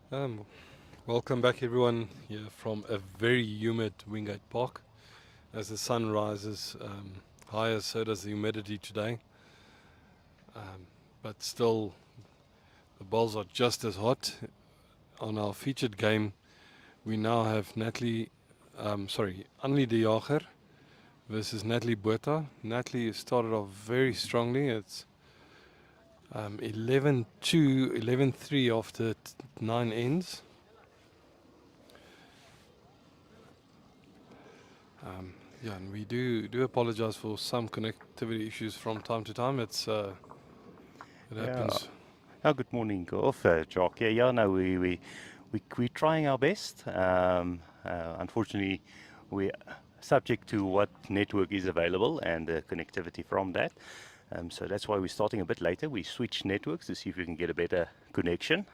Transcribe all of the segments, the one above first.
Um, Welcome back, everyone, here from a very humid Wingate Park. As the sun rises higher, so does the humidity today. But still, the bowls are just as hot. On our featured game, we now have Annelie de Jager versus Natalie Botha. Natalie started off very strongly. It's 11-2, 11-3 after 9 ends. Yeah, and we do apologize for some connectivity issues from time to time. It Yeah. happens. Good morning, Golf, Jock. Yeah, no, we're trying our best. Unfortunately, we're subject to what network is available and the connectivity from that. So that's why we're starting a bit later. We switch networks to see if we can get a better connection.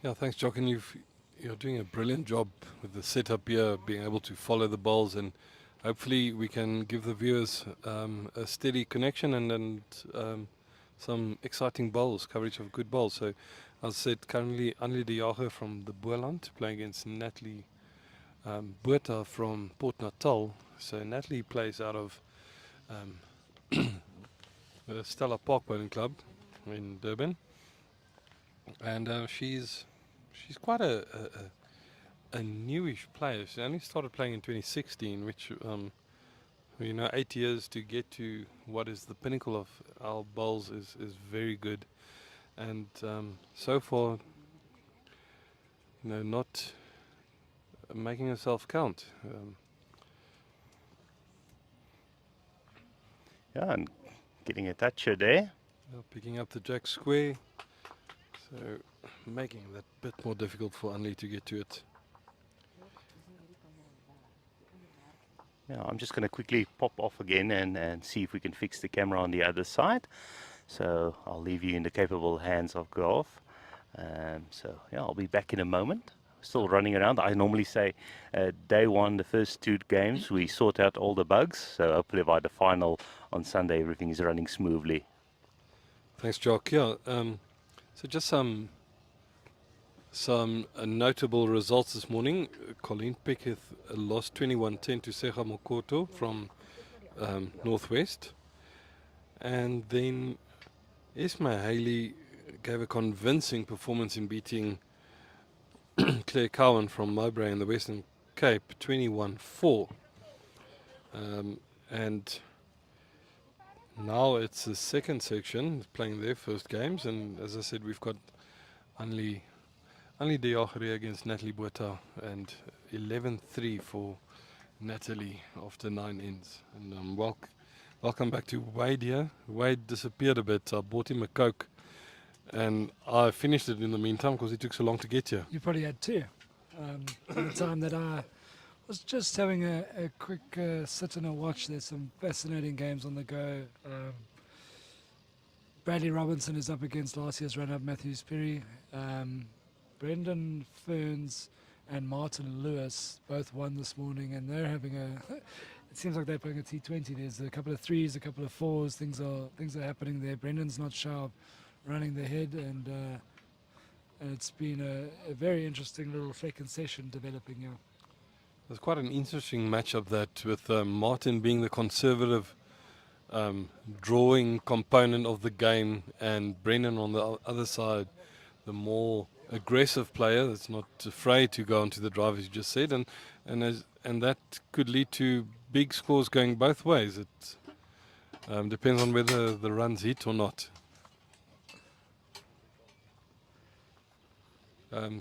Yeah, thanks, Jock, and you're doing a brilliant job with the setup here, being able to follow the balls, and hopefully we can give the viewers a steady connection and some exciting bowls, coverage of good bowls. So, as I said, currently Annelie de Jager from the Boerland playing against Natalie Botha from Port Natal. So Natalie plays out of um, the Stella Park Bowling Club in Durban, and she's quite a newish player. She only started playing in 2016, which 8 years to get to what is the pinnacle of our bowls is very good, and so far, not making herself count. Yeah, and getting a toucher there. Picking up the jack square, so making that bit more difficult for Anli to get to it. Yeah, I'm just going to quickly pop off again and see if we can fix the camera on the other side. So I'll leave you in the capable hands of Golf. So yeah, I'll be back in a moment. Still running around. I normally say day one, the first two games, we sort out all the bugs. So hopefully by the final on Sunday, everything is running smoothly. Thanks, Jock. Yeah. So just some notable results this morning. Colleen Picketh lost 21-10 to Seja Mokoto from Northwest. And then Isma Haley gave a convincing performance in beating Claire Cowan from Mowbray in the Western Cape 21-4. And now it's the second section playing their first games. And as I said, we've got only de Jager against Natalie Botha and 11-3 for Natalie after 9 ends. And welcome back to Wade here. Wade disappeared a bit. I bought him a Coke and I finished it in the meantime because it took so long to get here. You probably had two. By the time that I was just having a quick sit and a watch, there's some fascinating games on the go. Bradley Robinson is up against last year's runner-up Matthew Sperry. Brendan Ferns and Martin Lewis both won this morning, and they're having a. It seems like they're playing a T20. There's a couple of threes, a couple of fours. Things are happening there. Brendan's not sharp, running the head, and it's been a very interesting little second session developing here. It's quite an interesting matchup that with Martin being the conservative drawing component of the game and Brendan on the other side, the more aggressive player that's not afraid to go onto the drive, as you just said, and that could lead to big scores going both ways. It depends on whether the runs hit or not.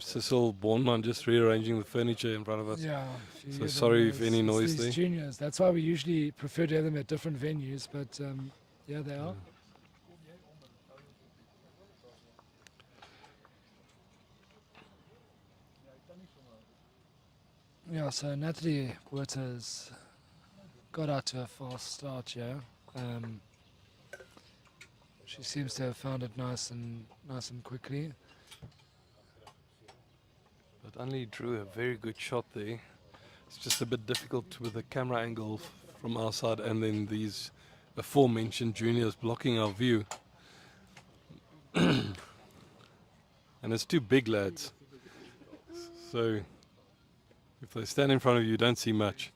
Cecil Bornman just rearranging the furniture in front of us. Yeah. So sorry if any noise these there. juniors. That's why we usually prefer to have them at different venues, but yeah, they are. Yeah, so Natalie Botha's got out to a fast start here. She seems to have found it nice and quickly. But only drew a very good shot there. It's just a bit difficult with the camera angle from our side and then these aforementioned juniors blocking our view. And it's two big lads. So if they stand in front of you, you don't see much.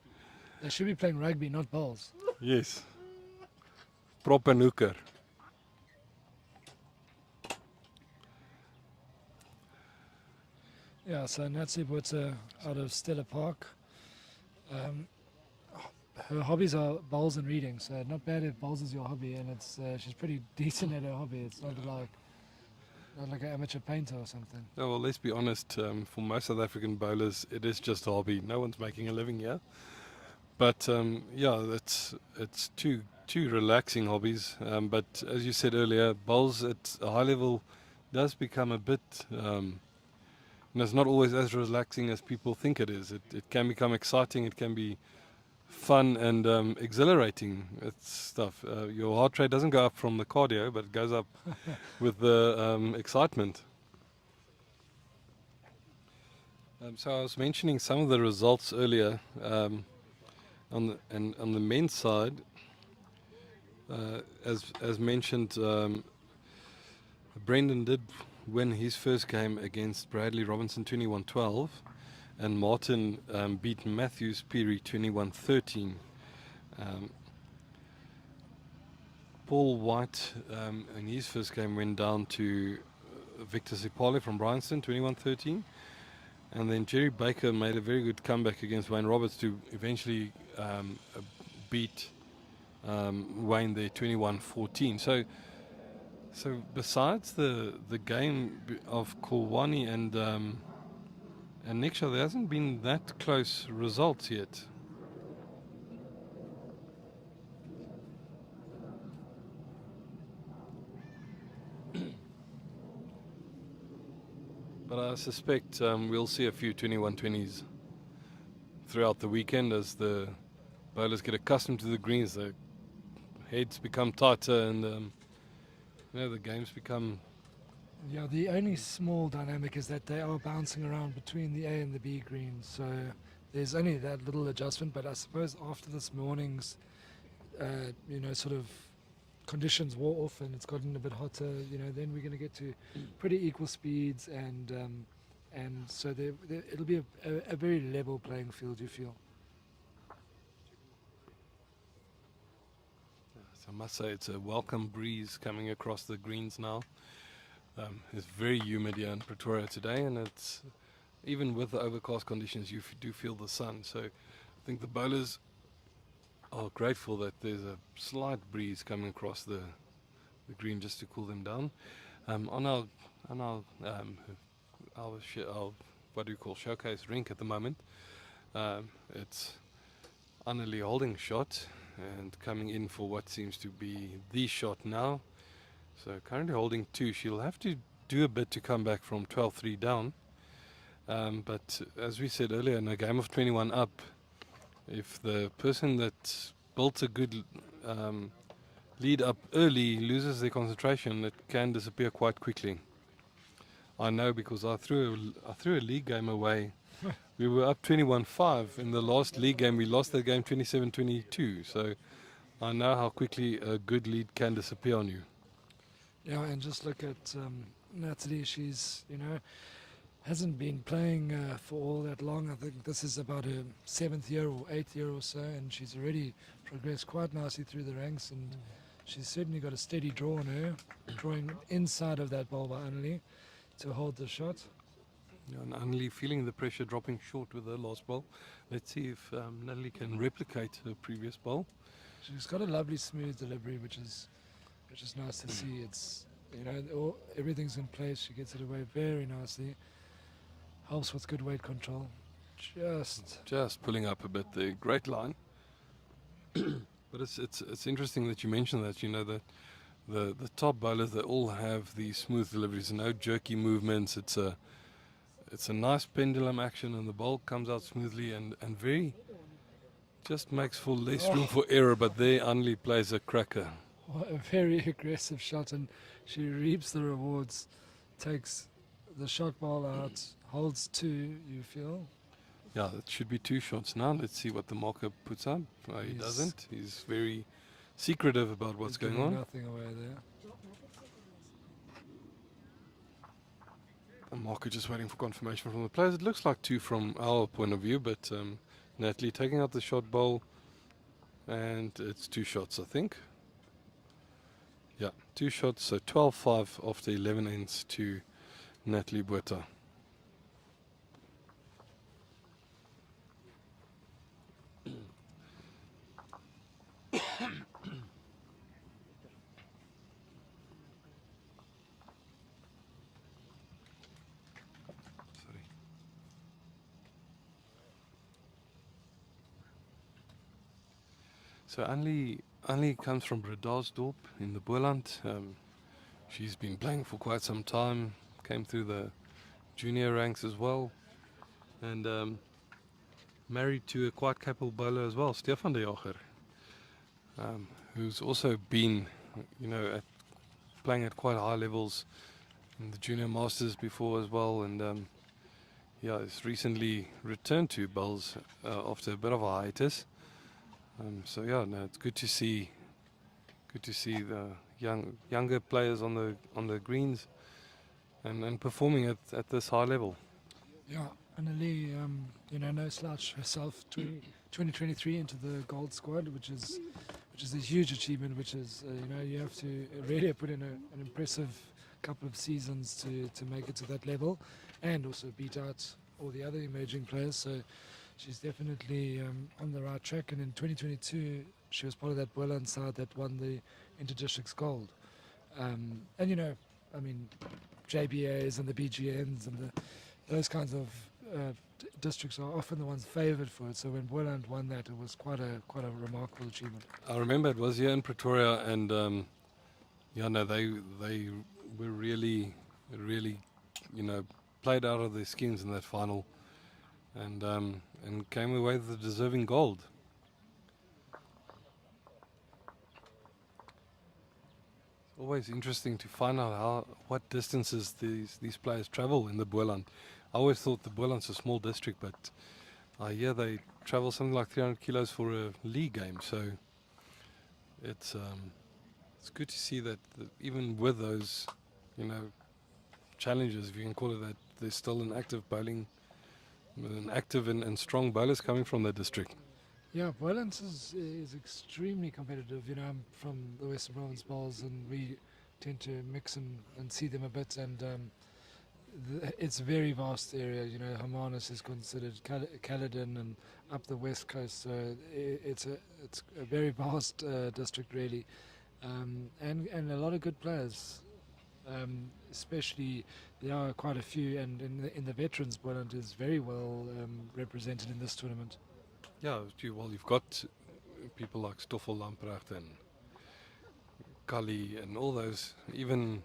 They should be playing rugby, not bowls. Yes. Prop en hooker. Yeah, so Natalie Botha out of Stella Park. Her hobbies are bowls and reading, so not bad if bowls is your hobby, and it's she's pretty decent at her hobby. It's not like an amateur painter or something. Oh, well, let's be honest. For most South African bowlers, it is just a hobby. No one's making a living here. But yeah, it's two relaxing hobbies. But as you said earlier, bowls at a high level does become a bit. It's not always as relaxing as people think it is. It can become exciting. It can be fun and exhilarating. It's stuff. Your heart rate doesn't go up from the cardio, but it goes up with the excitement. So I was mentioning some of the results earlier. On the men's side, as mentioned, Brendan did win his first game against Bradley Robinson 21-12, and Martin beat Matthews Peary 21-13. Paul White in his first game went down to Victor Sipale from Bryanston 21-13. And then Jerry Baker made a very good comeback against Wayne Roberts to eventually beat Wayne there 21-14. So besides the game of Kolwani and Niksha, there hasn't been that close results yet. But I suspect we'll see a few 21-20s throughout the weekend as the bowlers get accustomed to the greens. The heads become tighter and the games become... Yeah, the only small dynamic is that they are bouncing around between the A and the B greens, so there's only that little adjustment. But I suppose after this morning's, sort of conditions wore off and it's gotten a bit hotter, then we're going to get to pretty equal speeds and so it'll be a very level playing field, you feel. So I must say it's a welcome breeze coming across the greens now. It's very humid here in Pretoria today, and it's even with the overcast conditions, you do feel the sun. So I think the bowlers are grateful that there's a slight breeze coming across the green just to cool them down. On our what do you call showcase rink at the moment, it's Annelie holding shot and coming in for what seems to be the shot now. So currently holding 2. She'll have to do a bit to come back from 12-3 down. But as we said earlier, in a game of 21 up, if the person that built a good lead up early loses their concentration, it can disappear quite quickly. I know because I threw a league game away. We were up 21-5 in the last league game. We lost that game 27-22. So I know how quickly a good lead can disappear on you. Yeah, and just look at Natalie. She's, hasn't been playing for all that long. I think this is about her 7th year or 8th year or so, and she's already progressed quite nicely through the ranks, and she's certainly got a steady draw on her, drawing inside of that ball by Annelie to hold the shot. Yeah, and Annelie feeling the pressure dropping short with her last ball. Let's see if Natalie can replicate her previous ball. She's got a lovely smooth delivery, which is nice to see. It's everything's in place. She gets it away very nicely. Helps with good weight control. Just pulling up a bit there. Great line. But it's interesting that you mentioned that. The top bowlers, they all have these smooth deliveries, no jerky movements. It's a nice pendulum action, and the ball comes out smoothly and very just makes for less room for error. But there, Annelie plays a cracker. A very aggressive shot, and she reaps the rewards. Takes the shot ball out, holds 2. You feel? Yeah, it should be 2 shots now. Let's see what the marker puts up. He doesn't. He's very secretive about what's going on. Nothing away there. Marco just waiting for confirmation from the players. It looks like 2 from our point of view, but Natalie taking out the shot bowl, and it's 2 shots, I think. Yeah, 2 shots, so 12-5 after 11 ends to Natalie Botha. Sorry. So Annelie comes from Bredasdorp in the Boland. She's been playing for quite some time, came through the junior ranks as well, and married to a quite capable bowler as well, Stefan de Jager, who's also been, playing at quite high levels in the junior masters before as well, and he's recently returned to bowls after a bit of a hiatus. It's good to see the younger players on the greens and performing at this high level. Yeah, Annelie, no slouch herself. 2023 into the gold squad, which is a huge achievement. Which is you have to really put in an impressive couple of seasons to make it to that level, and also beat out all the other emerging players. So she's definitely on the right track. And in 2022, she was part of that Boland side that won the Inter-Districts Gold. JBAs and the BGNs and those kinds of districts are often the ones favoured for it. So when Boland won that, it was quite a remarkable achievement. I remember it was here in Pretoria, and they were really, played out of their skins in that final, and came away with the deserving gold. It's always interesting to find out what distances these players travel in the Boland. I always thought the Boland's a small district, but I hear they travel something like 300 kilos for a league game. So it's good to see that even with those, challenges, if you can call it that, there's still an active and strong bowlers coming from that district. Yeah, Boland is extremely competitive. I'm from the Western Province Bowls, and we tend to mix and see them a bit. And it's a very vast area. Hermanus is considered Caledon and up the west coast. So it's a very vast district, really, and a lot of good players. Especially there are quite a few, and in the veterans, Boland is very well represented in this tournament. Yeah, you've got people like Stoffel Lamprecht and Kali and all those, even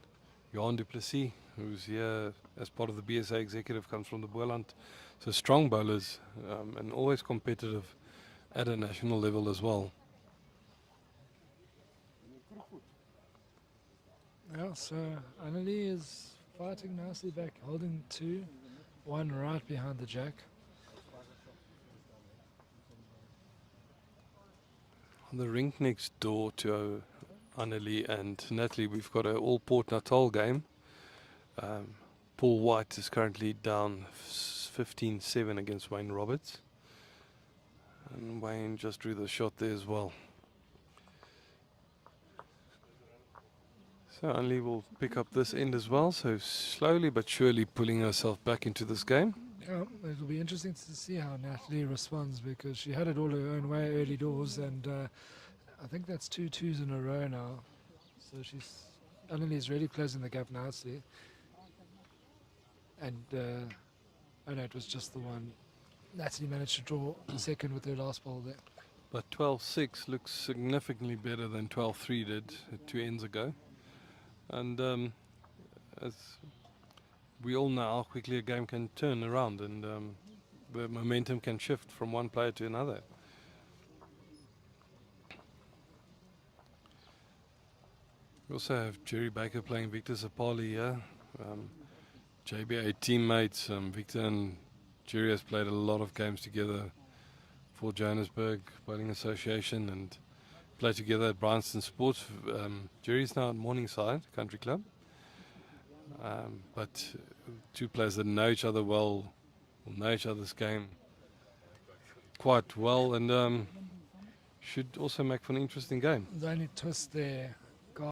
Johan du Plessis, who's here as part of the BSA executive, comes from the Boland. So strong bowlers, and always competitive at a national level as well. Yeah, so Annelie is fighting nicely back, holding 2, 1 right behind the jack. On the rink next door to Annelie and Natalie, we've got an all Port Natal game. Paul White is currently down 15-7 against Wayne Roberts. And Wayne just drew the shot there as well. So Annelie will pick up this end as well, so slowly but surely pulling herself back into this game. Yeah, it'll be interesting to see how Natalie responds, because she had it all her own way early doors, and I think that's 2 2s in a row now. So Annelie's really closing the gap nicely. And it was just the one. Natalie managed to draw second with her last ball there. But 12-6 looks significantly better than 12-3 did 2 ends ago. And as we all know how quickly a game can turn around, and the momentum can shift from one player to another. We also have Jerry Baker playing Victor Zapali here. JBA teammates. Victor and Jerry has played a lot of games together for Johannesburg Bowling Association and played together at Bryanston Sports. Jerry's now at Morningside Country Club. But two players that know each other well, will know each other's game quite well, and should also make for an interesting game. The only twist there,